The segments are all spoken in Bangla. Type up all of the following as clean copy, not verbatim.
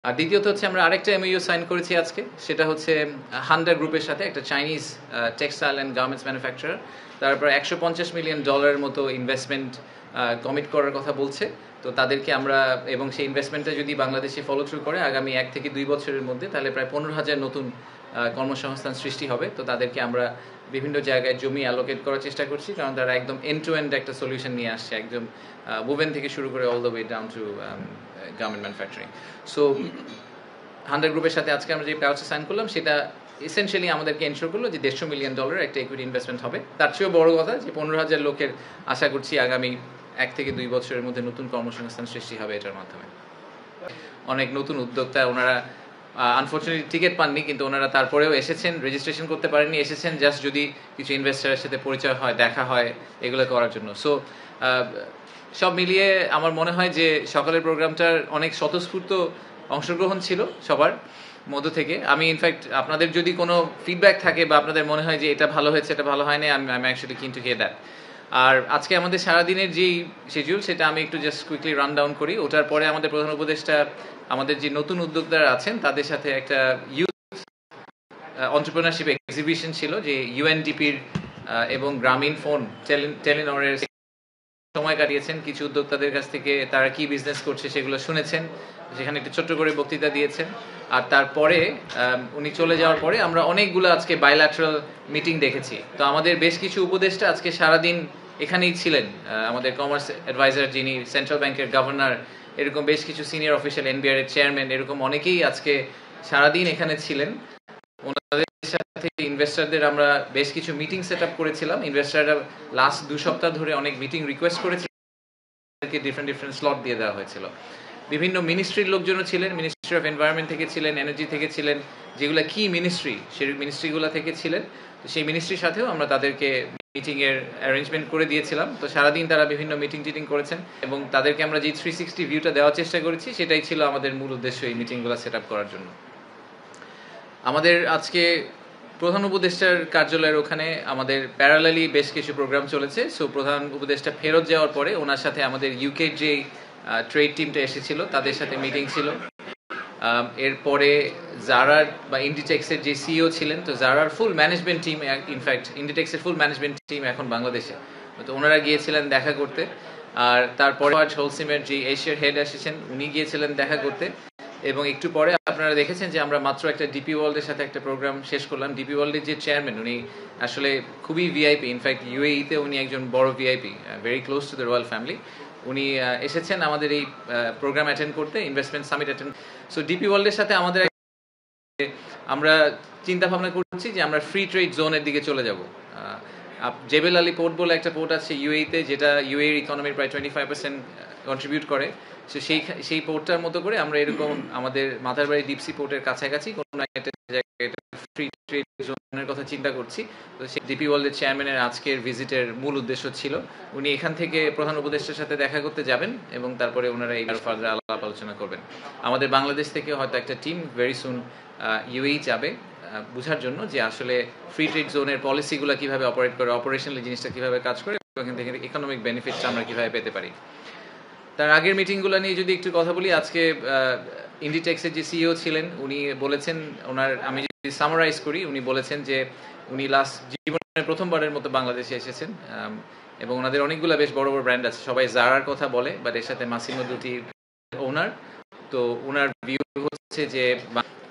আর দ্বিতীয়ত হচ্ছে আমরা আরেকটা এমইউ সাইন করেছি আজকে, সেটা হচ্ছে হান্ডার গ্রুপের সাথে, একটা Chinese textile and garments manufacturer. তারপর $150 মিলিয়ন মতো ইনভেস্টমেন্ট কমিট করার কথা বলছে। তো তাদেরকে আমরা, এবং সেই ইনভেস্টমেন্টটা যদি বাংলাদেশে ফলো থ্রু করে আগামী 1 থেকে 2 বছরের মধ্যে, তাহলে প্রায় 15,000 নতুন কর্মসংস্থান সৃষ্টি হবে। তো তাদেরকে আমরা বিভিন্ন জায়গায় জমি অ্যালোকেট করার চেষ্টা করছি, কারণ তারা একদম এন্ড টু এন্ড একটা সলিউশন নিয়ে আসছে, একদম ওভেন থেকে শুরু করে all the way down to garment manufacturing. So হান্ডার গ্রুপের সাথে আজকে আমরা যে পেপারটা সাইন করলাম, সেটা এসেনশিয়ালি আমাদেরকে এনশিওর করলো যে $150 মিলিয়ন একটা ইকুইটি ইনভেস্টমেন্ট হবে। তার চেয়েও বড় কথা যে 15,000 লোকের আশা করছি আগামী 1 থেকে 2 বছরের মধ্যে নতুন কর্মসংস্থান সৃষ্টি হবে এটার মাধ্যমে। অনেক নতুন উদ্যোক্তা, ওনারা আনফর্চুনেটলি টিকিট পাননি, কিন্তু ওনারা তারপরেও এসেছেন, রেজিস্ট্রেশন করতে পারেননি, এসেছেন জাস্ট যদি কিছু ইনভেস্টারের সাথে পরিচয় হয়, দেখা হয়, এগুলো করার জন্য। সো সব মিলিয়ে আমার মনে হয় যে সকালের প্রোগ্রামটার অনেক স্বতঃস্ফূর্ত অংশগ্রহণ ছিল সবার মধ্য থেকে। আমি ইনফ্যাক্ট আপনাদের যদি কোনো ফিডব্যাক থাকে বা আপনাদের মনে হয় যে এটা ভালো হয়েছে, এটা ভালো হয়নি, আমি অ্যাকচুয়ালি কিন টু হিয়ার দ্যাট। আর আজকে আমাদের সারাদিনের যেই শিডিউল, সেটা আমি একটু জাস্ট কুইকলি রান ডাউন করি। ওটার পরে আমাদের প্রধান উপদেষ্টা আমাদের যে নতুন উদ্যোক্তারা আছেন তাদের সাথে একটা ইউথ এন্টারপ্রেনারশিপ এক্সিবিশন ছিল, যে ইউএনডিপির এবং গ্রামীণ ফোন টেলিনরের সময় কাটিয়েছেন। কিছু উদ্যোক্তাদের কাছ থেকে তারা কি বিজনেস করছে সেগুলো শুনেছেন, সেখানে একটু ছোট্ট করে বক্তৃতা দিয়েছেন। আর তারপরে উনি চলে যাওয়ার পরে আমরা অনেকগুলো আজকে বাইল্যাটারাল মিটিং দেখেছি। তো আমাদের বেশ কিছু উপদেষ্টা আজকে সারাদিন এখানেই ছিলেন। আমাদের কমার্স অ্যাডভাইজার, যিনি সেন্ট্রাল ব্যাংকের গভর্নর, এরকম বেশ কিছু সিনিয়র অফিসিয়াল, এনবিআর এর চেয়ারম্যান, এরকম অনেকেই আজকে সারাদিন এখানে ছিলেন। ওনাদের সাথে ইনভেস্টারদের আমরা বেশ কিছু মিটিং সেট আপ করেছিলাম। ইনভেস্টাররা লাস্ট 2 সপ্তাহ ধরে অনেক মিটিং রিকোয়েস্ট করেছিল, ডিফারেন্ট স্লট দিয়ে দেওয়া হয়েছিল। বিভিন্ন মিনিস্ট্রির লোকজনও ছিলেন, মিনিস্ট্রি অফ এনভায়রনমেন্ট থেকে ছিলেন, এনার্জি থেকে ছিলেন, যেগুলো কি মিনিস্ট্রি সেই মিনিস্ট্রিগুলো থেকে ছিলেন। তো সেই মিনিস্ট্রির সাথেও আমরা তাদেরকে মিটিংয়ের অ্যারেঞ্জমেন্ট করে দিয়েছিলাম। তো সারাদিন তারা বিভিন্ন মিটিং করেছেন, এবং তাদেরকে আমরা যে 360 ভিউটা দেওয়ার চেষ্টা করেছি, সেটাই ছিল আমাদের মূল উদ্দেশ্য এই মিটিংগুলো সেট আপ করার জন্য। আমাদের আজকে প্রধান উপদেষ্টার কার্যালয়ের ওখানে আমাদের প্যারালালি বেশ কিছু প্রোগ্রাম চলেছে। সো প্রধান উপদেষ্টা ফেরত যাওয়ার পরে ওনার সাথে আমাদের ইউকের যে ট্রেড টিমটা এসেছিল তাদের সাথে মিটিং ছিল। এরপরে জারার বা ইন্ডিটেক্সের যে সিইও ছিলেন, তো জারার ফুল ম্যানেজমেন্ট টিম, ইনফ্যাক্ট ইন্ডিটেক্সের ফুল ম্যানেজমেন্ট টিম এখন বাংলাদেশে, তো ওনারা গিয়েছিলেন দেখা করতে। আর তারপরে হোলসিমের যে এশিয়ার হেড এসেছেন, উনি গিয়েছিলেন দেখা করতে। এবং একটু পরে আপনারা দেখেছেন যে আমরা মাত্র একটা ডিপি ওয়ার্ল্ডের সাথে একটা প্রোগ্রাম শেষ করলাম। ডিপি ওয়ার্ল্ডের যে চেয়ারম্যান, উনি আসলে খুবই ভিআইপি, ইনফ্যাক্ট ইউএইতে উনি একজন বড় VIP, very close to the royal family. উনি এসেছেন আমাদের এই প্রোগ্রাম অ্যাটেন্ড করতে, investment summit attend. So DP ওয়ার্ল্ডের সাথে আমাদের আমরা চিন্তা ভাবনা করছি যে আমরা ফ্রি ট্রেড জোনের দিকে চলে যাব। জেবেল আলী পোর্ট বলে একটা পোর্ট আছে ইউএইতে, যেটা ইউএইর ইকোনমির প্রায় 25% কন্ট্রিবিউট করে। সো সেই পোর্টটার মতো করে আমরা এরকম আমাদের মাথারবাড়ি ডিপসি পোর্টের কাছাকাছি কোনো একটা জায়গায় ফ্রি ট্রেড জোনের কথা চিন্তা করছি। তো সেই ডিপি ওয়ার্ল্ডের চেয়ারম্যানের আজকের ভিজিটের মূল উদ্দেশ্য ছিল উনি এখান থেকে প্রধান উপদেষ্টার সাথে দেখা করতে যাবেন, এবং তারপরে ওনারা এই ফার্দার আলাপ আলোচনা করবেন। আমাদের বাংলাদেশ থেকে হয়তো একটা টিম ভেরি সুন ইউএই যাবে বোঝার জন্য যে আসলে ফ্রি ট্রেড জোনের পলিসিগুলো কিভাবে অপারেট করে, অপারেশনালি জিনিসটা কিভাবে কাজ করে, এখান থেকে ইকোনমিক বেনিফিটটা আমরা কিভাবে পেতে পারি। তার আগের মিটিংগুলো নিয়ে যদি একটু কথা বলি, আজকে ইন্ডিটেক্সের যে সিইও ছিলেন উনি বলেছেন, ওনার আমি যদি সামারাইজ করি, উনি বলেছেন যে উনি লাস্ট জীবনের প্রথমবারের মতো বাংলাদেশে এসেছেন, এবং ওনাদের অনেকগুলো বেশ বড় বড় ব্র্যান্ড আছে। সবাই জারার কথা বলে, বাট এর সাথে মাসিমো দুটি ওনার। তো ওনার ভিউ হচ্ছে যে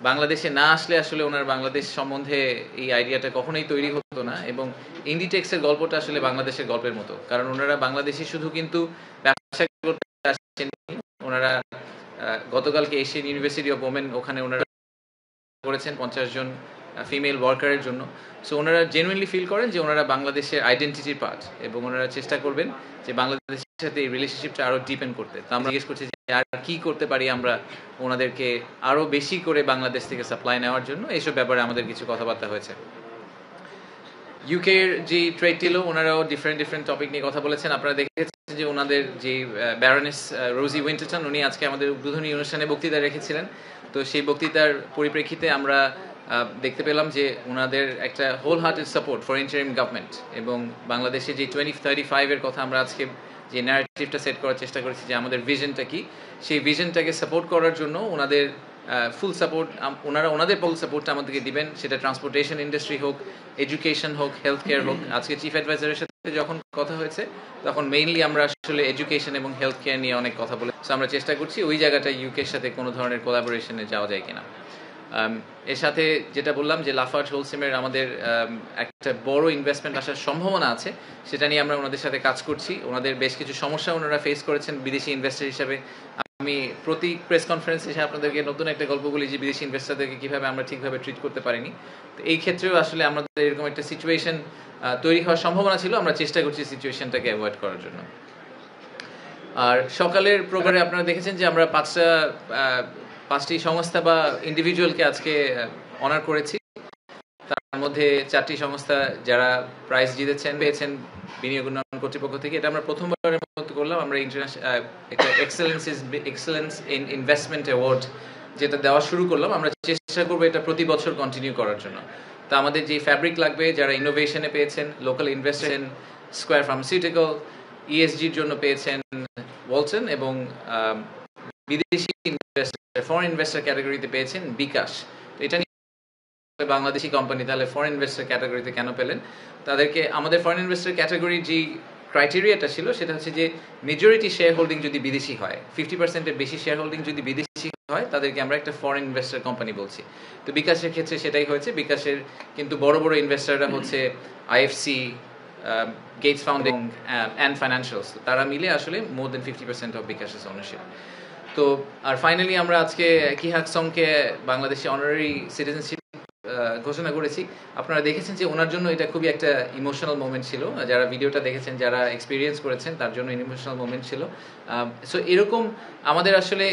বাংলাদেশে না আসলে আসলে ওনার বাংলাদেশ সম্বন্ধে এই আইডিয়াটা কখনোই তৈরি হতো না, এবং ইন্ডিটেক্সের গল্পটা আসলে বাংলাদেশের গল্পের মতো, কারণ ওনারা বাংলাদেশে শুধু কিন্তু ব্যবসা করতে আসেন, ওনারা গতকালকে এশিয়ান ইউনিভার্সিটি অফ ওমেন, ওখানে ওনারা করেছেন 50 জন ফিমেল ওয়ার্কারের জন্য। সো ওনারা জেনুইনলি ফিল করেন যে ওনারা বাংলাদেশের আইডেন্টিটির পার্ট, এবং ওনারা চেষ্টা করবেন যে বাংলাদেশের সাথে এই রিলেশনশিপটা আরো ডিপেন্ড করতে। তো আমরা জিজ্ঞেস করছি যে আর কি করতে পারি আমরা ওনাদেরকে আরো বেশি করে বাংলাদেশ থেকে সাপ্লাই নেওয়ার জন্য, এইসব ব্যাপারে আমাদের কিছু কথাবার্তা হয়েছে। ইউকের যে ট্রেড টিলো, ওনারাও ডিফারেন্ট টপিক নিয়ে কথা বলেছেন। আপনারা দেখেছেন যে ওনাদের যে ব্যারনেস রোজি উইন্টারটন, উনি আজকে আমাদের উদ্বোধনী অনুষ্ঠানে বক্তৃতা রেখেছিলেন। তো সেই বক্তৃতার পরিপ্রেক্ষিতে আমরা দেখতে পেলাম যে ওনাদের একটা whole hearted support for interim government, এবং বাংলাদেশে যে 2035 এর কথা আমরা আজকে যে ন্যারেটিভটা সেট করার চেষ্টা করেছি যে আমাদের ভিশনটা কি, সেই ভিশনটাকে সাপোর্ট করার জন্য ওনাদের ফুল সাপোর্ট ওনাদের ফুল সাপোর্টটা আমাদেরকে দিবেন, সেটা ট্রান্সপোর্টেশন ইন্ডাস্ট্রি হোক, এডুকেশন হোক, হেলথ কেয়ার হোক। আজকে চিফ অ্যাডভাইজারের সাথে যখন কথা হয়েছে তখন মেইনলি আমরা আসলে এডুকেশন এবং হেলথ কেয়ার নিয়ে অনেক কথা বলে, সো আমরা চেষ্টা করছি ওই জায়গাটা ইউকের সাথে কোনো ধরনের কোলাবোরেশনে যাওয়া যায় কিনা। এর সাথে যেটা বললাম যে লাফার্জ হোলসিমের আমাদের একটা বড় ইনভেস্টমেন্ট আসার সম্ভাবনা আছে, সেটা নিয়ে আমরা ওনাদের সাথে কাজ করছি। ওনাদের বেশ কিছু সমস্যা ওনারা ফেস করেছেন বিদেশি ইনভেস্টর হিসাবে। আমি প্রতি প্রেস কনফারেন্স এসে আপনাদেরকে নতুন একটা গল্প বলি যে বিদেশি ইনভেস্টরদেরকে কীভাবে আমরা ঠিকভাবে ট্রিট করতে পারিনি। তো এই ক্ষেত্রেও আসলে আমাদের এরকম একটা সিচুয়েশন তৈরি হওয়ার সম্ভাবনা ছিল, আমরা চেষ্টা করছি সিচুয়েশনটাকে অ্যাভয়েড করার জন্য। আর সকালের প্রোগ্রামে আপনারা দেখেছেন যে আমরা পাঁচটি সংস্থা বা ইন্ডিভিজুয়ালকে আজকে অনার করেছি। তার মধ্যে 4টি সংস্থা যারা প্রাইজ পেয়েছেন বিনিয়োগ উন্নয়ন কর্তৃপক্ষ থেকে। এটা আমরা প্রথমবারের মতো করলাম। আমরা একটা এক্সেলেন্স ইন ইনভেস্টমেন্ট অ্যাওয়ার্ড যেটা দেওয়া শুরু করলাম। আমরা চেষ্টা করবো এটা প্রতি বছর কন্টিনিউ করার জন্য। তা আমাদের যে ফ্যাব্রিক লাগবে, যারা ইনোভেশনে পেয়েছেন, লোকাল ইনভেস্টর, স্কোয়ার ফার্মাসিউটিক্যাল, ইএসজির জন্য পেয়েছেন ওয়ালটন, এবং বিদেশি ইনভেস্টর, ফরেন ইনভেস্টর ক্যাটাগরিতে পেয়েছেন বিকাশ। তো এটা বাংলাদেশি কোম্পানি তাহলে ফরেন ইনভেস্টর ক্যাটাগরিতে কেন পেলেন? তাদেরকে আমাদের ফরেন ইনভেস্টর ক্যাটাগরির যে ক্রাইটেরিয়াটা ছিল সেটা হচ্ছে যে মেজরিটি শেয়ার হোল্ডিং যদি বিদেশি হয়, 50%-এর বেশি শেয়ার হোল্ডিং যদি বিদেশি হয়, তাদেরকে আমরা একটা ফরেন ইনভেস্টর কোম্পানি বলছি। তো বিকাশের ক্ষেত্রে সেটাই হয়েছে। বিকাশের কিন্তু বড় বড় ইনভেস্টররা হচ্ছে IFC, Gates founding and financials. তারা মিলে আসলে মোর দেন 50% অফ বিকাশের ওনারশিপ। তো আর ফাইনালি আমরা আজকে কিহাক সংকে বাংলাদেশে অনারারি সিটিজেনশিপ ঘোষণা করেছি। আপনারা দেখেছেন যে ওনার জন্য এটা খুবই একটা ইমোশনাল মোমেন্ট ছিল। যারা ভিডিওটা দেখেছেন, যারা এক্সপিরিয়েন্স করেছেন, তার জন্য ইমোশনাল মোমেন্ট ছিল। সো এরকম আমাদের আসলে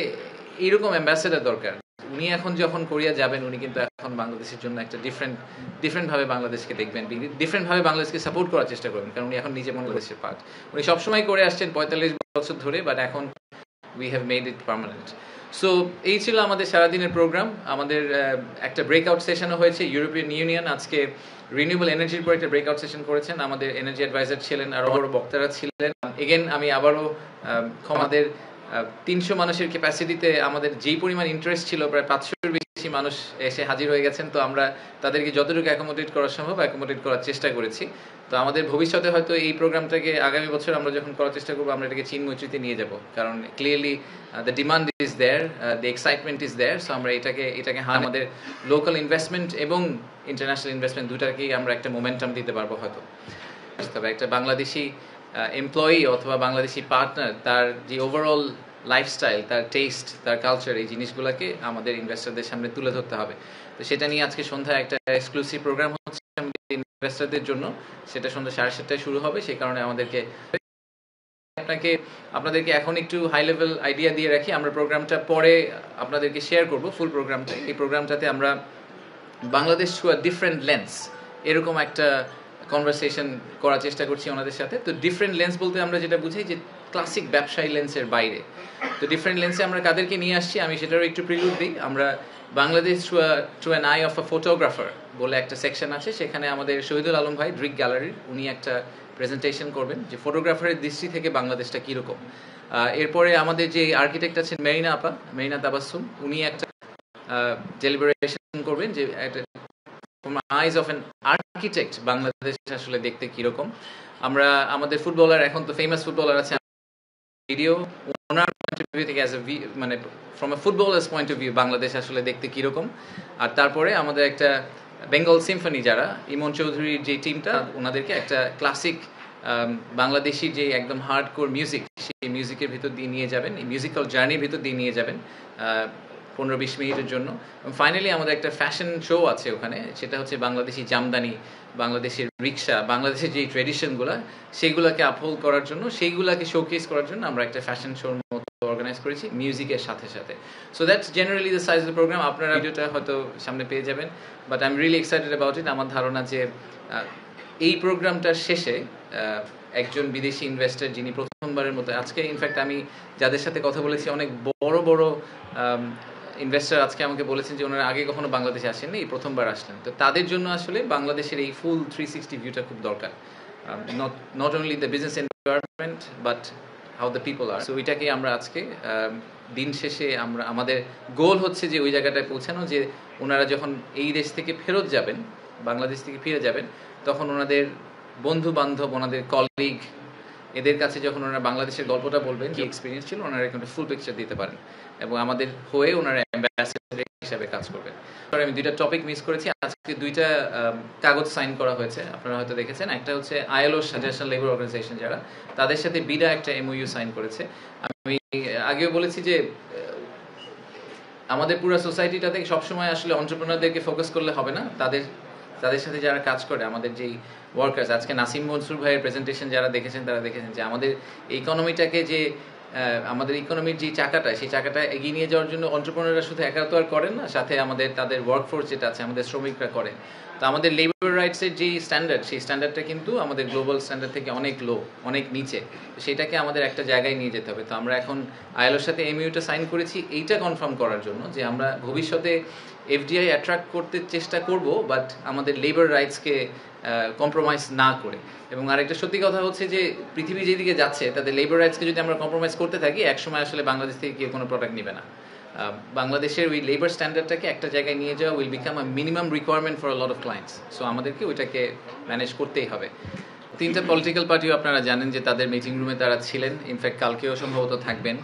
এইরকম অ্যাম্বাসেডার দরকার। উনি এখন যখন কোরিয়া যাবেন, উনি কিন্তু এখন বাংলাদেশের জন্য একটা ডিফারেন্টভাবে বাংলাদেশকে দেখবেন, ডিফারেন্টভাবে বাংলাদেশকে সাপোর্ট করার চেষ্টা করবেন, কারণ উনি এখন নিজে বাংলাদেশের পার্ট। উনি সবসময় করে আসছেন 45 বছর ধরে, বাট এখন we have made it permanent. So এই ছিল আমাদের সারাদিনের প্রোগ্রাম। আমাদের একটা ব্রেকআউট সেশনও হয়েছে। ইউরোপিয়ান ইউনিয়ন আজকে রিনিউয়েবল এনার্জির উপর একটা ব্রেকআউট সেশন করেছেন। আমাদের এনার্জি অ্যাডভাইজার ছিলেন, আরও বড় বক্তারা ছিলেন। এগেন আমি আবারও আমাদের 300 মানুষের ক্যাপাসিটিতে আমাদের যেই পরিমাণ ইন্টারেস্ট ছিল, প্রায় 500-এর বেশি মানুষ এসে হাজির হয়ে গেছেন। তো আমরা তাদেরকে যতটুকু অ্যাকোমোডেট করা সম্ভব অ্যাকোমোডেট করার চেষ্টা করেছি। তো আমাদের ভবিষ্যতে হয়তো এই প্রোগ্রামটাকে আগামী বছর আমরা যখন করার চেষ্টা করবো, আমরা এটাকে চিনমৈত্রীতে নিয়ে যাব, কারণ clearly the demand is there, the excitement is there. So আমরা এটাকে আমাদের লোকাল ইনভেস্টমেন্ট এবং ইন্টারন্যাশনাল ইনভেস্টমেন্ট দুটাকেই আমরা একটা মোমেন্টাম দিতে পারবো হয়তো। তবে একটা বাংলাদেশি এমপ্লয়ি অথবা বাংলাদেশি পার্টনার, তার যে ওভারঅল লাইফস্টাইল, তার টেস্ট, তার কালচার, এই জিনিসগুলোকে আমাদের ইনভেস্টরদের সামনে তুলে ধরতে হবে। তো সেটা নিয়ে আজকে সন্ধ্যায় একটা এক্সক্লুসিভ প্রোগ্রাম হচ্ছে ইনভেস্টরদের জন্য। সেটা সন্ধ্যা 7:30টায় শুরু হবে। সেই কারণে আপনাদেরকে এখন একটু হাই লেভেল আইডিয়া দিয়ে রাখি। আমরা প্রোগ্রামটা পরে আপনাদেরকে শেয়ার করব, ফুল প্রোগ্রামটা। এই প্রোগ্রামটাতে আমরা Bangladesh through a different lens, এরকম একটা কনভারসেশন করার চেষ্টা করছি ওনাদের সাথে। তো ডিফারেন্ট লেন্স বলতে আমরা যেটা বুঝি যে ক্লাসিক ব্যবসায়ী লেন্সের বাইরে। তো ডিফারেন্ট লেন্সে আমরা কাদেরকে নিয়ে আসছি আমি সেটারও একটু প্রিলুড দিই। আমরা Bangladesh through an I of a photographer বলে একটা সেকশন আছে। সেখানে আমাদের শহীদুল আলম ভাই, ড্রিক গ্যালারির, উনি একটা প্রেজেন্টেশন করবেন যে ফটোগ্রাফারের দৃষ্টি থেকে বাংলাদেশটা কীরকম। এরপরে আমাদের যে আর্কিটেক্ট আছেন মেরিনা তাবাসসুম, উনি একটা ডেলিবারেশন করবেন যে from eyes of an architect Bangladesh আসলে দেখতে কিরকম। আমরা আমাদের ফুটবলার, এখন তো ফেমাস ফুটবলার আছে, video owner point of view থেকে মানে from a footballers point of view Bangladesh আসলে দেখতে কিরকম। আর তারপরে আমাদের একটা বেঙ্গল সিম্ফনি, যারা ইমন চৌধুরীর যে টিমটা, ওনাদেরকে একটা ক্লাসিক বাংলাদেশি যে একদম হার্ড কোর মিউজিক, সেই মিউজিকের ভিতর দিয়ে নিয়ে যাবেন, এই মিউজিক্যাল জার্নির ভিতর দিয়ে নিয়ে যাবেন 15-20 মিনিটের জন্য। ফাইনালি আমাদের একটা ফ্যাশন শো আছে ওখানে, সেটা হচ্ছে বাংলাদেশি জামদানি, বাংলাদেশের রিক্সা, বাংলাদেশের যে ট্রেডিশনগুলো, সেইগুলোকে আপহোল্ড করার জন্য, সেইগুলোকে শোকেস করার জন্য আমরা একটা ফ্যাশন শোর মতো অর্গানাইজ করেছি মিউজিকের সাথে সাথে। So that's generally the size of the program. আপনারা ভিডিওটা হয়তো সামনে পেয়ে যাবেন, but I am really excited about it. আমার ধারণা যে এই প্রোগ্রামটার শেষে একজন বিদেশি ইনভেস্টর, যিনি প্রথমবারের মতো আজকে, ইনফ্যাক্ট আমি যাদের সাথে কথা বলেছি, অনেক বড় বড় ইনভেস্টর আজকে আমাকে বলেছেন যে ওনারা আগে কখনো বাংলাদেশে আসেননি, এই প্রথমবার আসলেন। তো তাদের জন্য আসলে বাংলাদেশের এই ফুল 360 ভিউটা খুব দরকার, not only the business environment but how the people are. So এটাকে আমরা আজকে দিন শেষে আমাদের গোল হচ্ছে যে ওই জায়গাটায় পৌঁছানো, যে ওনারা যখন এই দেশ থেকে ফেরত যাবেন, বাংলাদেশ থেকে ফিরে যাবেন, তখন ওনাদের বন্ধু বান্ধব, ওনাদের কলিগ, এদের কাছে যখন ওনারা বাংলাদেশের গল্পটা বলবেন, কি এক্সপিরিয়েন্স ছিল, ওনারা একটা ফুল পিকচার দিতে পারেন এবং আমাদের হয়ে ওনারা অ্যাম্বাসেডর হিসাবে কাজ করবেন। আমি দুইটা টপিক মিস করেছি। আজকে দুইটা কাগজ সাইন করা হয়েছে, আপনারা হয়তো দেখেছেন। একটা হচ্ছে আইএলও, ইন্টারন্যাশনাল লেবার অর্গানাইজেশন, যারা তাদের সাথে বিডা একটা এমওইউ সাইন করেছে। আমি আগেও বলেছি যে আমাদের পুরো সোসাইটিটাতে সবসময় আসলে এন্টারপ্রেনারদেরকে ফোকাস করলে হবে না, তাদের সাথে যারা কাজ করে, আমাদের যেই ওয়ার্কার্স। আজকে নাসিম মনসুর ভাইয়ের প্রেজেন্টেশন যারা দেখেছেন তারা দেখেছেন যে আমাদের ইকোনমিটাকে, যে আমাদের ইকোনমির যে চাকাটা, সেই চাকাটা এগিয়ে নিয়ে যাওয়ার জন্য এন্টারপ্রেনাররা শুধু একা তো আর করেন না, সাথে তাদের ওয়ার্কফোর্স যেটা আছে, আমাদের শ্রমিকরা করেন। তো আমাদের লেবার রাইটসের যে স্ট্যান্ডার্ড, সেই স্ট্যান্ডার্ডটা কিন্তু আমাদের গ্লোবাল স্ট্যান্ডার্ড থেকে অনেক লো, অনেক নিচে। তো সেটাকে আমাদের একটা জায়গায় নিয়ে যেতে হবে। তো আমরা এখন আইএলওর সাথে এমইউটা সাইন করেছি এইটা কনফার্ম করার জন্য যে আমরা ভবিষ্যতে এফডিআই অ্যাট্রাক্ট করতে চেষ্টা করব, বাট আমাদের লেবার রাইটসকে কম্প্রোমাইজ না করে। এবং আরেকটা সত্যি কথা হচ্ছে যে পৃথিবী যেদিকে যাচ্ছে, তাদের লেবার রাইটসকে যদি আমরা কম্প্রোমাইজ করতে থাকি, একসময় আসলে বাংলাদেশ থেকে কেউ কোনো প্রোডাক্ট নেবে না। বাংলাদেশের ওই লেবার স্ট্যান্ডার্ডটাকে একটা জায়গায় নিয়ে যাওয়া will become a minimum requirement for a lot of clients. So আমাদেরকে ওইটাকে ম্যানেজ করতেই হবে। তিনটা পলিটিক্যাল পার্টিও আপনারা জানেন যে তাদের মিটিং রুমে তারা ছিলেন, ইনফ্যাক্ট কালকেও সম্ভবত থাকবেন।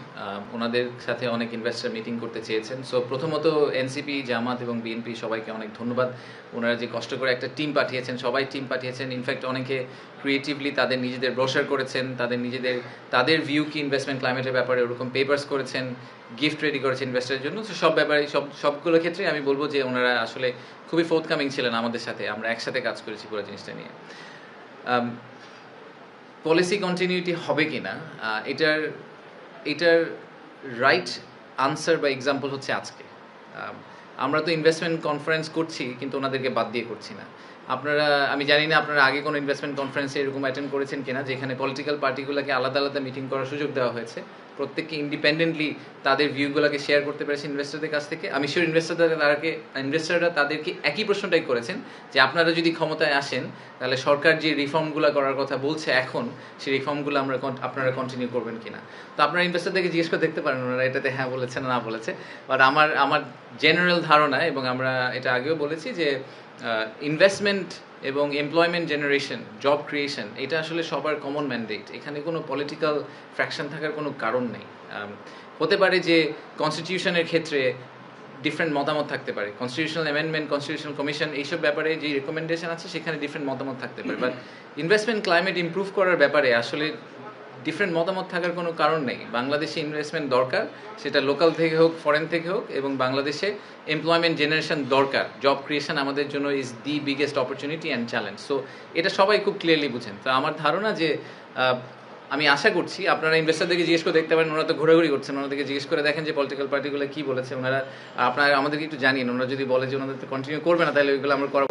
ওনাদের সাথে অনেক ইনভেস্টর মিটিং করতে চেয়েছেন। সো প্রথমত এনসিপি, জামাত এবং বিএনপি সবাইকে অনেক ধন্যবাদ। ওনারা যে কষ্ট করে একটা টিম পাঠিয়েছেন, সবাই টিম পাঠিয়েছেন। ইনফ্যাক্ট অনেকে ক্রিয়েটিভলি তাদের নিজেদের ব্রোশার করেছেন, তাদের ভিউ কি ইনভেস্টমেন্ট ক্লাইমেটের ব্যাপারে, ওরকম পেপার্স করেছেন, গিফট রেডি করেছেন ইনভেস্টরের জন্য। তো সব ব্যাপারে সবগুলো ক্ষেত্রে আমি বলবো যে ওনারা আসলে খুবই ফোর্থকামিং ছিলেন আমাদের সাথে। আমরা একসাথে কাজ করেছি পুরো জিনিসটা নিয়ে। পলিসি কন্টিনিউটি হবে কি না, এটার রাইট আনসার বা এক্সাম্পল হচ্ছে আজকে। আমরা তো ইনভেস্টমেন্ট কনফারেন্স করছি, কিন্তু ওনাদেরকে বাদ দিয়ে করছি না। আমি জানি না আপনারা আগে কোনো ইনভেস্টমেন্ট কনফারেন্সে এরকম অ্যাটেন্ড করেছেন কিনা, যেখানে পলিটিক্যাল পার্টিগুলোকে আলাদা আলাদা মিটিং করার সুযোগ দেওয়া হয়েছে। প্রত্যেককে ইন্ডিপেন্ডেন্টলি তাদের ভিউগুলোকে শেয়ার করতে পেরেছে ইনভেস্টরদের কাছ থেকে। আমি শিওর ইনভেস্টররা তাদেরকে একই প্রশ্নটাই করেছেন যে আপনারা যদি ক্ষমতায় আসেন, তাহলে সরকার যে রিফর্মগুলো করার কথা বলছে এখন, সেই রিফর্মগুলো আপনারা কন্টিনিউ করবেন কিনা। তো আপনারা ইনভেস্টরদেরকে জিজ্ঞেস করে দেখতে পারেন ওনারা এটাতে হ্যাঁ বলেছে না বলেছে। বাট আমার জেনারেল ধারণা, এবং আমরা এটা আগেও বলেছি, যে ইনভেস্টমেন্ট এবং এমপ্লয়মেন্ট জেনারেশন, জব ক্রিয়েশন, এটা আসলে সবার কমন ম্যান্ডেট। এখানে কোনো পলিটিক্যাল ফ্র্যাকশন থাকার কোনো কারণ নেই। হতে পারে যে কনস্টিটিউশনের ক্ষেত্রে ডিফারেন্ট মতামত থাকতে পারে, কনস্টিটিউশনাল অ্যামেন্ডমেন্ট, কনস্টিটিউশনাল কমিশন, এইসব ব্যাপারে যে রেকমেন্ডেশন আছে সেখানে ডিফারেন্ট মতামত থাকতে পারে। বাট ইনভেস্টমেন্ট ক্লাইমেট ইমপ্রুভ করার ব্যাপারে আসলে ডিফারেন্ট মতামত থাকার কোনো কারণ নেই। বাংলাদেশে ইনভেস্টমেন্ট দরকার, সেটা লোকাল থেকে হোক, ফরেন থেকে হোক, এবং বাংলাদেশে এমপ্লয়মেন্ট জেনারেশন দরকার। জব ক্রিয়েশন আমাদের জন্য is the biggest opportunity and challenge. So এটা সবাই খুব ক্লিয়ারলি বুঝেন। তো আমার ধারণা যে আমি আশা করছি আপনারা ইনভেস্টরদেরকে জিজ্ঞেস করে দেখতে পারেন, ওনারা তো ঘোরাঘুরি করছেন, ওনাদেরকে জিজ্ঞেস করে দেখেন যে পলিটিক্যাল পার্টিগুলো কী বলেছে। আপনারা আমাদেরকে একটু জানিয়ে, ওনারা যদি বলে যে ওনাদের কন্টিনিউ করবে না, তাহলে ওইগুলো আমরা করা